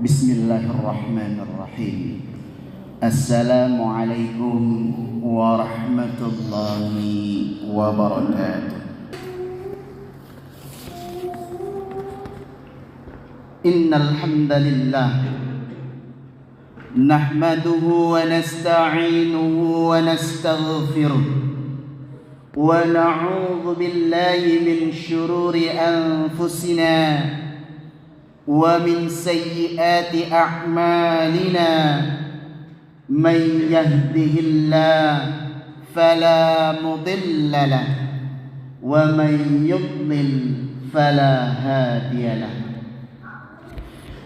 Bismillahirrahmanirrahim. Assalamualaikum warahmatullahi wabarakatuh. Innal hamdalillah nahmaduhu wa nasta'inuhu wa nastaghfiruh wa na'udzu billahi min syururi anfusina wa min sayyiati a'malina man yahdihillah fala mudilla lahu wa man yudlil fala hadiya lahu.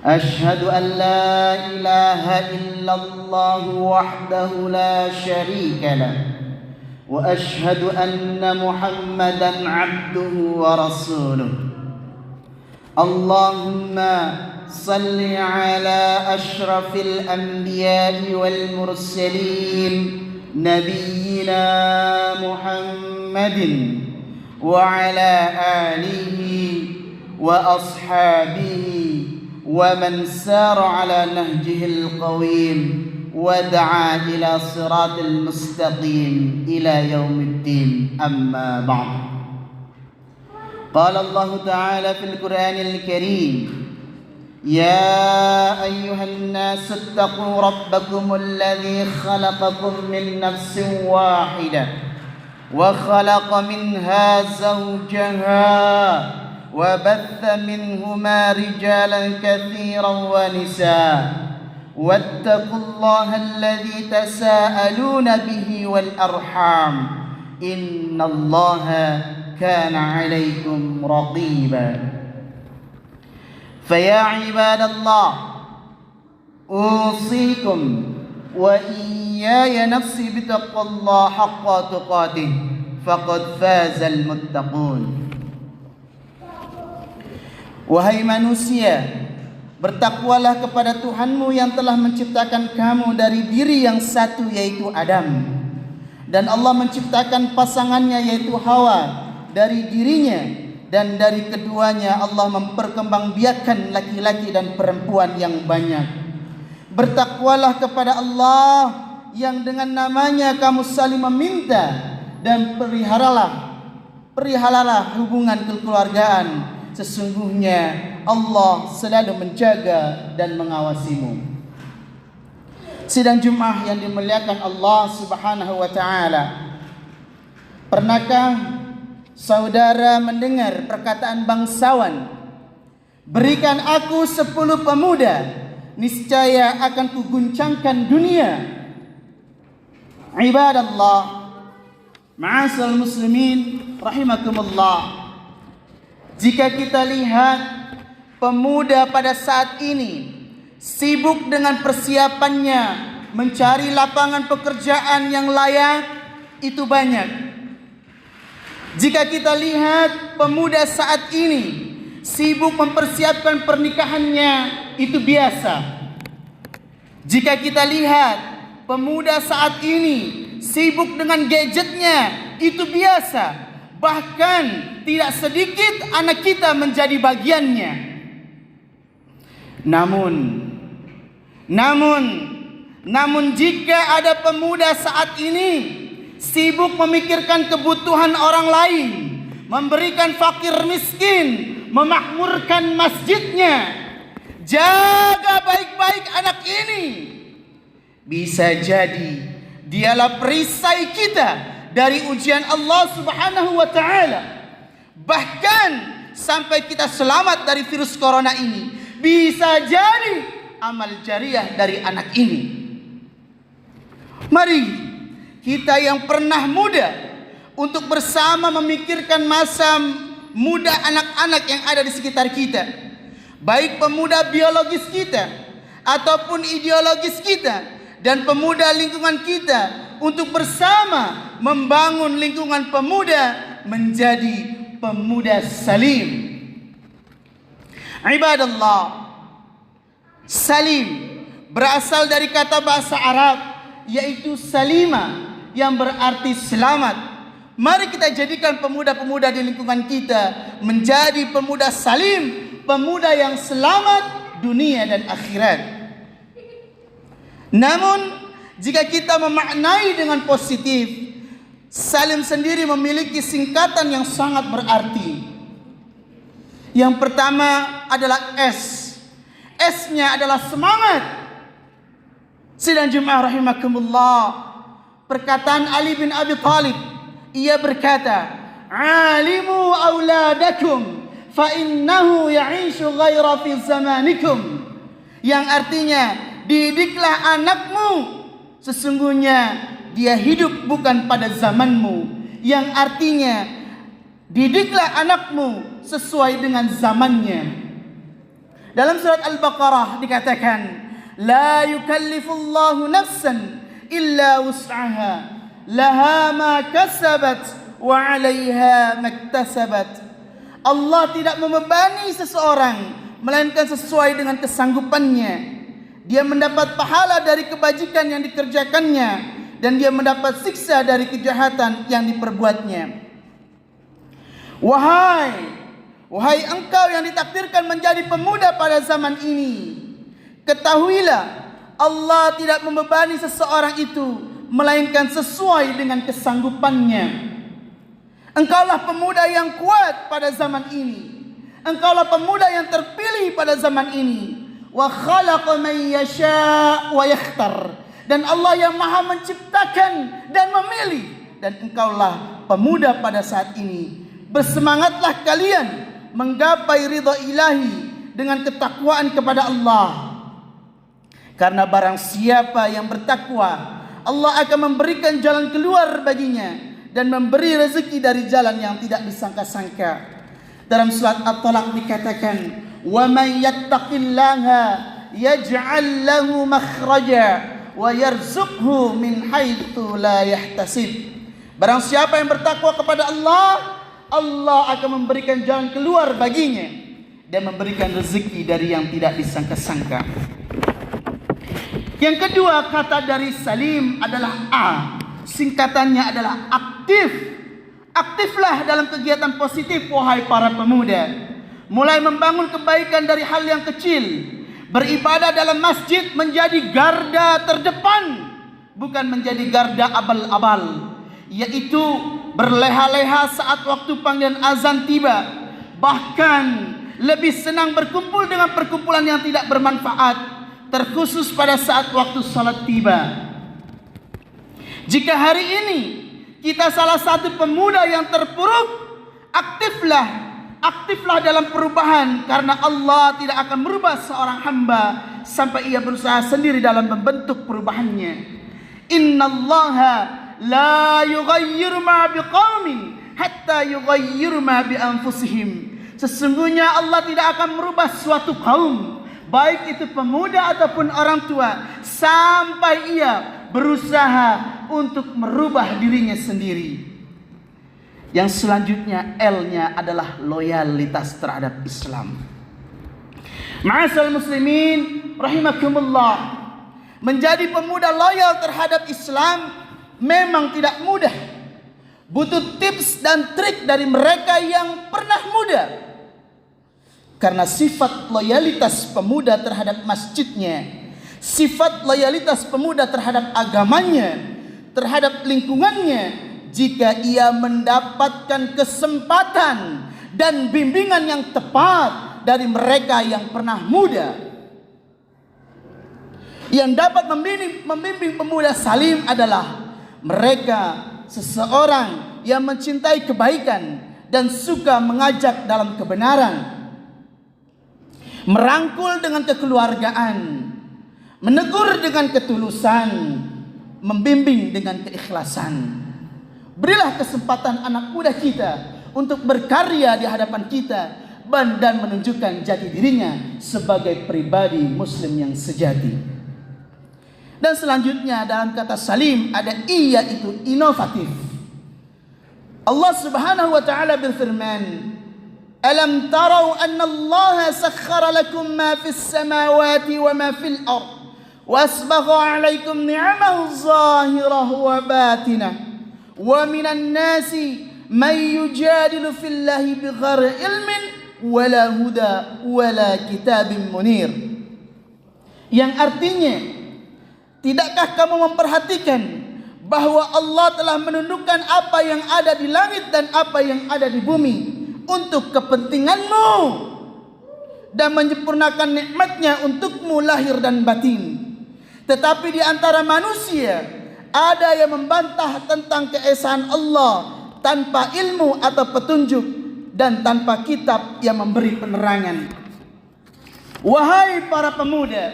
Ashhadu an la ilaha illallah wahdahu la syarika lahu wa ashhadu anna Muhammadan 'abduhu wa rasuluh. Allahumma salli ala ashrafil anbiya'i wal mursalin nabiyyina Muhammadin wa ala alihi wa ashabihi wa man sara ala nahjihil qawim wa da'a ila siratil mustaqim ila yaumiddin, amma ba'd. قال الله تعالى في القرآن الكريم: يا أيها الناس اتقوا ربكم الذي خلقكم من نفس واحدة وخلق منها زوجها وبث منهما رجالا كثيرا ونساء واتقوا الله الذي تساءلون به والأرحام إن الله كان عليكم رقيبا. فيا عباد الله أوصيكم وإياي نفسي بتقوى الله حق تقاته فقد فاز المتقون. Wahai manusia, bertakwalah kepada Tuhanmu yang telah menciptakan kamu dari diri yang satu, yaitu Adam, dan Allah menciptakan pasangannya yaitu Hawa dari dirinya, dan dari keduanya Allah memperkembangbiakkan laki-laki dan perempuan yang banyak. Bertakwalah kepada Allah yang dengan namanya kamu saling meminta, dan perihalalah hubungan kekeluargaan. Sesungguhnya Allah selalu menjaga dan mengawasimu. Sidang Jumat yang dimuliakan Allah Subhanahu wa taala, pernahkah saudara mendengar perkataan bangsawan, berikan aku 10 pemuda, niscaya akan kuguncangkan dunia? Ibadallah, ma'asal muslimin rahimakumullah, jika kita lihat pemuda pada saat ini sibuk dengan persiapannya mencari lapangan pekerjaan yang layak, itu banyak. Jika kita lihat pemuda saat ini sibuk mempersiapkan pernikahannya, itu biasa. Jika kita lihat pemuda saat ini sibuk dengan gadgetnya, itu biasa. Bahkan tidak sedikit anak kita menjadi bagiannya. Namun jika ada pemuda saat ini sibuk memikirkan kebutuhan orang lain, memberikan fakir miskin, memakmurkan masjidnya, jaga baik-baik anak ini, bisa jadi dialah perisai kita dari ujian Allah Subhanahu wa taala. Bahkan sampai kita selamat dari virus corona ini, bisa jadi amal jariah dari anak ini. Mari kita yang pernah muda untuk bersama memikirkan masa muda anak-anak yang ada di sekitar kita, baik pemuda biologis kita ataupun ideologis kita, dan pemuda lingkungan kita, untuk bersama membangun lingkungan pemuda menjadi pemuda salim. Ibadallah, salim berasal dari kata bahasa Arab yaitu salima, yang berarti selamat. Mari kita jadikan pemuda-pemuda di lingkungan kita menjadi pemuda salim, pemuda yang selamat dunia dan akhirat. Namun jika kita memaknai dengan positif, salim sendiri memiliki singkatan yang sangat berarti. Yang pertama adalah S. S-nya adalah semangat. Sidang jemaah rahimakumullah, perkataan Ali bin Abi Thalib, ia berkata, "Alimu auladakum fa innahu ya'ishu ghaira fi zamanikum." Yang artinya, didiklah anakmu, sesungguhnya dia hidup bukan pada zamanmu. Yang artinya, didiklah anakmu sesuai dengan zamannya. Dalam surat Al-Baqarah dikatakan, la yukallifullahu nafsan illa wus'aha, laha ma kasabat wa 'alaiha maktasabat. Allah tidak membebani seseorang melainkan sesuai dengan kesanggupannya. Dia mendapat pahala dari kebajikan yang dikerjakannya, dan dia mendapat siksa dari kejahatan yang diperbuatnya. Wahai engkau yang ditakdirkan menjadi pemuda pada zaman ini, ketahuilah Allah tidak membebani seseorang itu melainkan sesuai dengan kesanggupannya. Engkaulah pemuda yang kuat pada zaman ini. Engkaulah pemuda yang terpilih pada zaman ini. Wa khalaqa man yasha' wa yakhtar. Dan Allah yang maha menciptakan dan memilih. Dan engkaulah pemuda pada saat ini. Bersemangatlah kalian menggapai ridha ilahi dengan ketakwaan kepada Allah. Karena barang siapa yang bertakwa, Allah akan memberikan jalan keluar baginya dan memberi rezeki dari jalan yang tidak disangka-sangka. Dalam surat At-Talaq dikatakan, "Wa man yattaqillaha yaj'al lahu makhraja wa yarzuqhu min haitsu la yahtasib." Barang siapa yang bertakwa kepada Allah, Allah akan memberikan jalan keluar baginya dan memberikan rezeki dari yang tidak disangka-sangka. Yang kedua, kata dari Salim adalah A. Singkatannya adalah aktif. Aktiflah dalam kegiatan positif, wahai para pemuda. Mulai membangun kebaikan dari hal yang kecil. Beribadah dalam masjid menjadi garda terdepan, bukan menjadi garda abal-abal. Yaitu berleha-leha saat waktu panggilan azan tiba. Bahkan lebih senang berkumpul dengan perkumpulan yang tidak bermanfaat, terkhusus pada saat waktu salat tiba. Jika hari ini kita salah satu pemuda yang terpuruk, aktiflah dalam perubahan, karena Allah tidak akan merubah seorang hamba sampai ia berusaha sendiri dalam membentuk perubahannya. Innallaha la yughayyiru ma biqaumin hatta yughayyiru ma bi anfusihim. Sesungguhnya Allah tidak akan merubah suatu kaum, baik itu pemuda ataupun orang tua, sampai ia berusaha untuk merubah dirinya sendiri. Yang selanjutnya, L-nya adalah loyalitas terhadap Islam. Ma'asal muslimin rahimakumullah, menjadi pemuda loyal terhadap Islam memang tidak mudah. Butuh tips dan trik dari mereka yang pernah muda. Karena sifat loyalitas pemuda terhadap masjidnya, sifat loyalitas pemuda terhadap agamanya, terhadap lingkungannya, jika ia mendapatkan kesempatan dan bimbingan yang tepat dari mereka yang pernah muda, yang dapat membimbing pemuda salim adalah mereka seseorang yang mencintai kebaikan dan suka mengajak dalam kebenaran, merangkul dengan kekeluargaan, menegur dengan ketulusan, membimbing dengan keikhlasan. Berilah kesempatan anak muda kita untuk berkarya di hadapan kita dan menunjukkan jati dirinya sebagai pribadi muslim yang sejati. Dan selanjutnya dalam kata salim ada I, yaitu inovatif. Allah Subhanahu wa taala berfirman, "Alam tarau anna Allah sakhkhara lakum ma fis samawati wa ma fil ard wa asbagha 'alaikum ni'amahu zahirah wa batinah wa minan nasi man yujadilu fillahi bighairi ilmin wala huda wala kitabin munir." Yang artinya, tidakkah kamu memperhatikan bahwa Allah telah menundukkan apa yang ada di langit dan apa yang ada di bumi untuk kepentinganmu dan menyempurnakan nikmatnya untukmu lahir dan batin. Tetapi di antara manusia ada yang membantah tentang keesaan Allah tanpa ilmu atau petunjuk dan tanpa kitab yang memberi penerangan. Wahai para pemuda,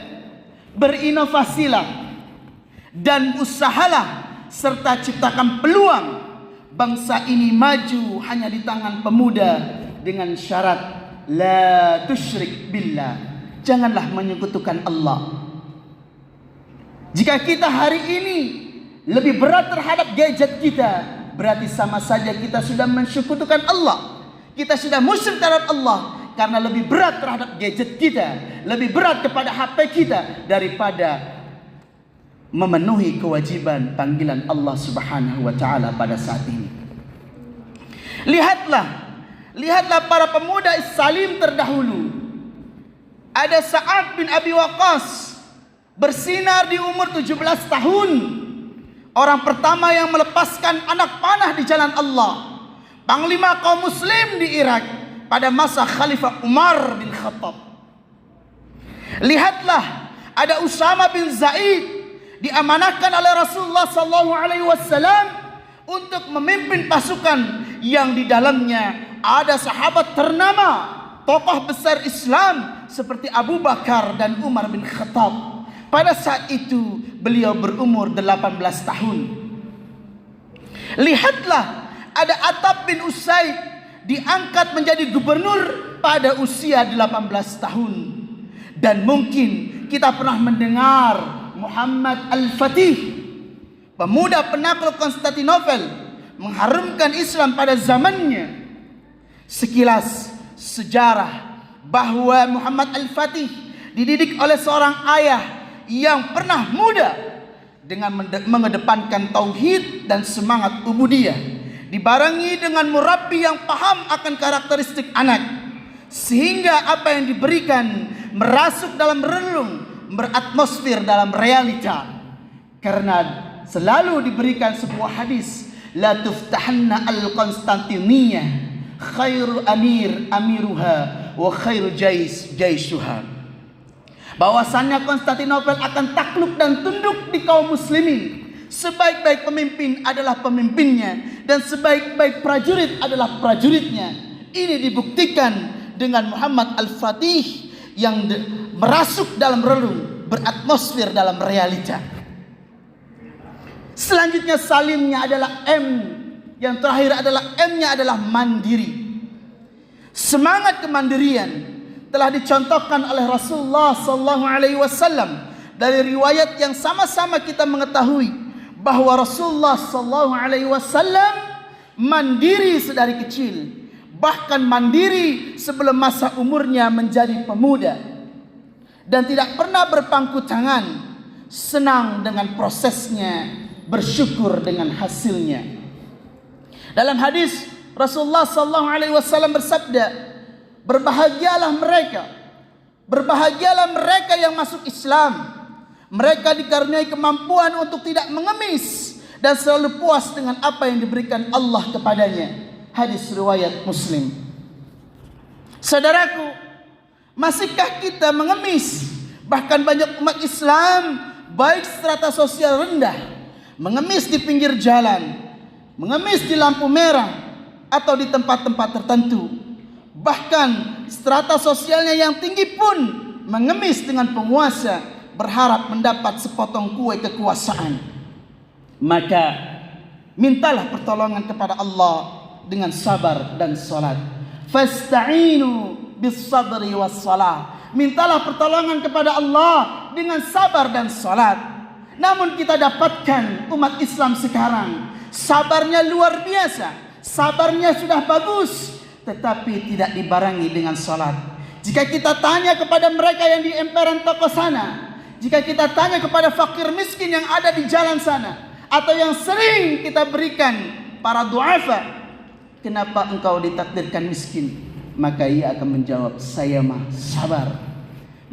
berinovasilah dan usahalah serta ciptakan peluang bangsa ini maju hanya di tangan pemuda dengan syarat la tusyrik billah, janganlah menyekutukan Allah. Jika kita hari ini lebih berat terhadap gadget kita, berarti sama saja kita sudah mensekutukan Allah. Kita sudah musyrik terhadap Allah karena lebih berat terhadap gadget kita, lebih berat kepada HP kita daripada memenuhi kewajiban panggilan Allah Subhanahu wa taala pada saat ini. Lihatlah para pemuda Salim terdahulu. Ada Sa'ad bin Abi Waqqas, bersinar di umur 17 tahun. Orang pertama yang melepaskan anak panah di jalan Allah. Panglima kaum muslim di Irak pada masa Khalifah Umar bin Khattab. Lihatlah, ada Usama bin Zaid, diamanahkan oleh Rasulullah SAW untuk memimpin pasukan yang di dalamnya ada sahabat ternama, tokoh besar Islam seperti Abu Bakar dan Umar bin Khattab. Pada saat itu beliau berumur 18 tahun. Lihatlah, ada Attab bin Usaid diangkat menjadi gubernur pada usia 18 tahun. Dan mungkin kita pernah mendengar Muhammad Al-Fatih, pemuda penakluk Konstantinopel, mengharumkan Islam pada zamannya. Sekilas sejarah bahwa Muhammad Al-Fatih dididik oleh seorang ayah yang pernah muda dengan mengedepankan tauhid dan semangat ubudiyah, dibarengi dengan murabbi yang paham akan karakteristik anak, sehingga apa yang diberikan merasuk dalam relung, beratmosfer dalam realita. Karena selalu diberikan sebuah hadis, la tuftahanna al-Konstantiniyah khairu amiruha wa khairu jaisuha. Bahwasannya Konstantinopel akan takluk dan tunduk di kaum muslimin. Sebaik-baik pemimpin adalah pemimpinnya dan sebaik-baik prajurit adalah prajuritnya. Ini dibuktikan dengan Muhammad Al-Fatih yang merasuk dalam relung, beratmosfer dalam realita. Selanjutnya Salimnya adalah M. Yang terakhir adalah M-nya adalah mandiri. Semangat kemandirian telah dicontohkan oleh Rasulullah SAW dari riwayat yang sama-sama kita mengetahui bahwa Rasulullah SAW mandiri sedari kecil, bahkan mandiri sebelum masa umurnya menjadi pemuda, dan tidak pernah berpangku tangan, senang dengan prosesnya, bersyukur dengan hasilnya. Dalam hadis Rasulullah SAW bersabda, berbahagialah mereka yang masuk Islam. Mereka dikaruniai kemampuan untuk tidak mengemis dan selalu puas dengan apa yang diberikan Allah kepadanya. Hadis riwayat Muslim. Saudaraku, masihkah kita mengemis? Bahkan banyak umat Islam baik strata sosial rendah mengemis di pinggir jalan, mengemis di lampu merah atau di tempat-tempat tertentu. Bahkan strata sosialnya yang tinggi pun mengemis dengan penguasa, berharap mendapat sepotong kue kekuasaan. Maka mintalah pertolongan kepada Allah dengan sabar dan salat. Fasta'inu bis sabri was salah. Mintalah pertolongan kepada Allah dengan sabar dan salat. Namun kita dapatkan umat Islam sekarang sabarnya luar biasa, sabarnya sudah bagus, tetapi tidak dibarengi dengan salat. Jika kita tanya kepada mereka yang di emperan toko sana, jika kita tanya kepada fakir miskin yang ada di jalan sana, atau yang sering kita berikan para du'afa, kenapa engkau ditakdirkan miskin? Maka ia akan menjawab, saya mah sabar.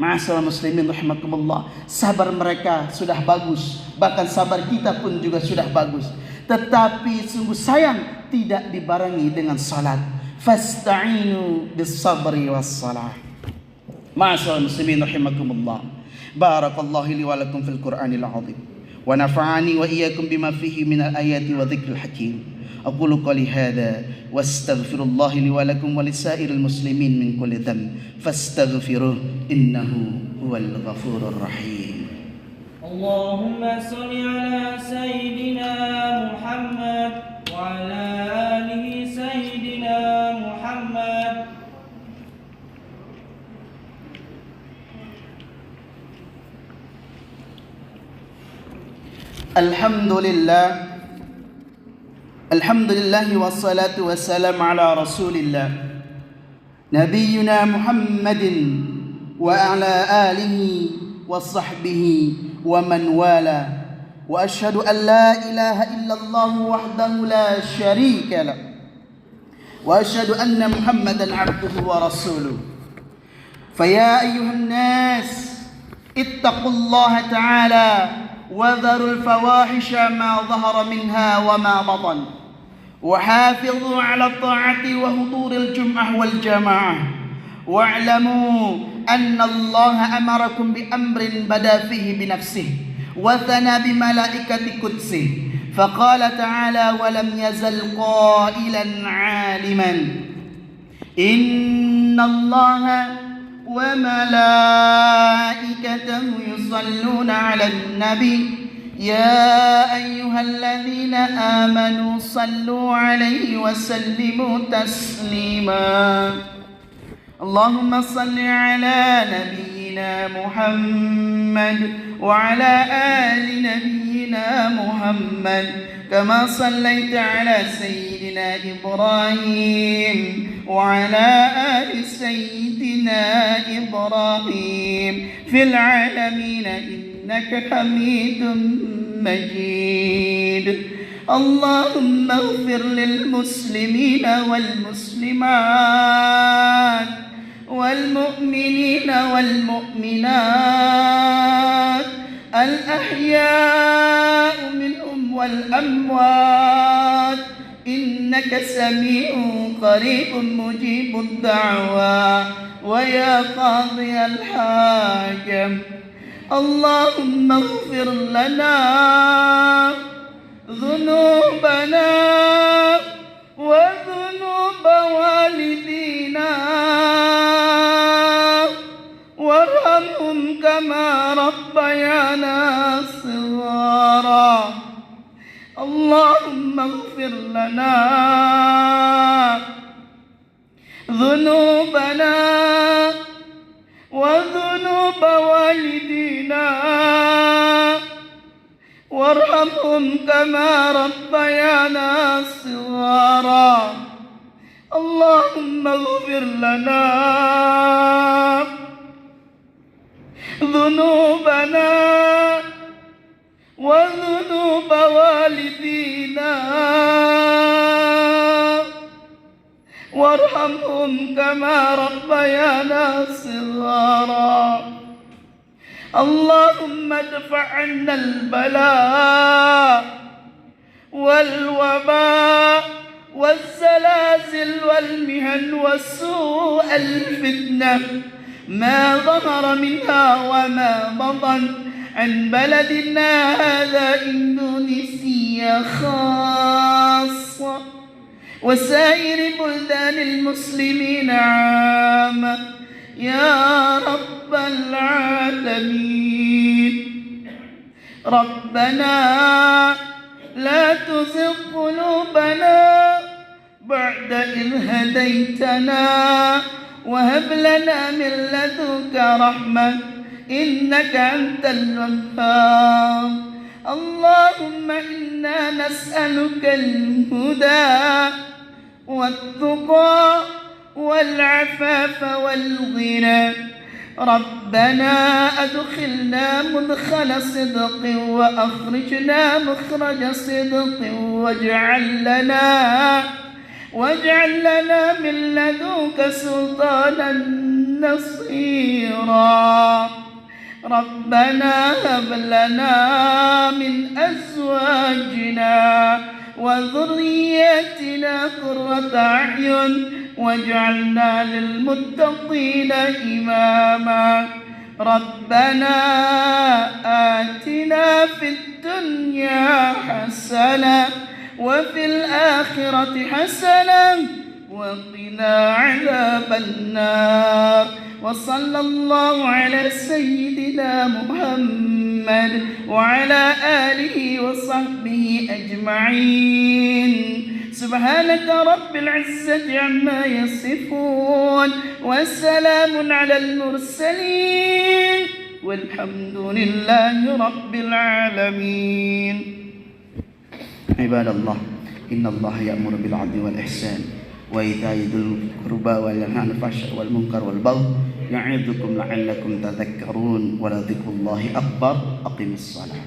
Ma'asyiral muslimin rahimakumullah, sabar mereka sudah bagus, bahkan sabar kita pun juga sudah bagus. Tetapi sungguh sayang tidak dibarengi dengan salat. Fasta'inu bis sabri was salah. Ma'asyiral muslimin rahimakumullah. Barakallahu li wa lakum fil Qur'anil 'azim. Wa nafa'ani wa iyyakum bima fihi minal ayati wa dzikril hakim. أقول قولي هذا واستغفر الله لي ولكم ولسائر المسلمين من كل ذنب فاستغفروه إنه هو الغفور الرحيم. اللهم صل على سيدنا محمد وعلى آله سيدنا محمد. الحمد لله Alhamdulillah wassalatu wassalamu ala rasulillah Nabiyyuna Muhammadin wa ala alihi wa sahbihi wa man wala. Wa ashhadu an la ilaha illallah wahdahu la sharika lah. Wa ashhadu anna Muhammadan abduhu wa rasuluh. Faya ayyuhan nas ittaqullaha ta'ala wa dharul fawahisha ma dhahara minha wa ma batan. وحافظوا على الطاعة وحضور الجمعة والجماعة واعلموا أن الله أمركم بأمر بدأ فيه بنفسه وثنى بملائكة قدسه فقال تعالى ولم يزل قائلا عالما إن الله وملائكته يصلون على النبي يا أيها الذين آمنوا صلوا عليه وسلموا تسليما. اللهم صل على نبينا محمد وعلى آل نبينا محمد كما صليت على سيدنا إبراهيم وعلى آل سيدنا إبراهيم في العالمين إنك حميد مجيد. اللهم اغفر للمسلمين والمسلمات والمؤمنين والمؤمنات الأحياء منهم والأموات إنك سميع قريب مجيب الدعوى ويا قاضي الحاجة. اللهم اغفر لنا ذنوبنا وذنوب والدينا وارحمهم كما ربيانا صغارا. اللهم اغفر لنا ذنوبنا وذنوب والدينا وارحمهم كما ربيانا صغارا. اللهم اغفر لنا ذنوبنا وذنوب والدينا وارحمهم كما ربيانا صغارا. اللهم ادفع عنا البلاء والوباء والزلازل والمهن وسوء الفتنة ما ظهر منها وما بطن عن بلدنا هذا إندونيسيا خاصة وسائر بلدان المسلمين عامة يا رب العالمين. ربنا لا تزغ قلوبنا بعد إذ هديتنا وهب لنا من لدنك رحمة إنك أنت الوهاب. اللهم إنا نسألك الهدى والتقى والعفاف والغنى. ربنا أدخلنا مدخل صدق وأخرجنا مخرج صدق واجعل لنا من لدنك سلطانا نصيرا ربنا هب لنا من أزواجنا وذرياتنا قرة أعين واجعلنا للمتقين إماما ربنا آتنا في الدنيا حسنة وفي الآخرة حسنة وقنا عذاب النار وصلى الله على سيدنا محمد وعلى آله وصحبه أجمعين سبحانك رب العزة عما يصفون والسلام على المرسلين والحمد لله رب العالمين عباد الله إن الله يأمر بالعدل والإحسان وإيتاء ذي القربى وينهى عن الفحشاء والمنكر والبغي يعظكم لعلكم تذكرون ولذكر الله أكبر أقم الصلاة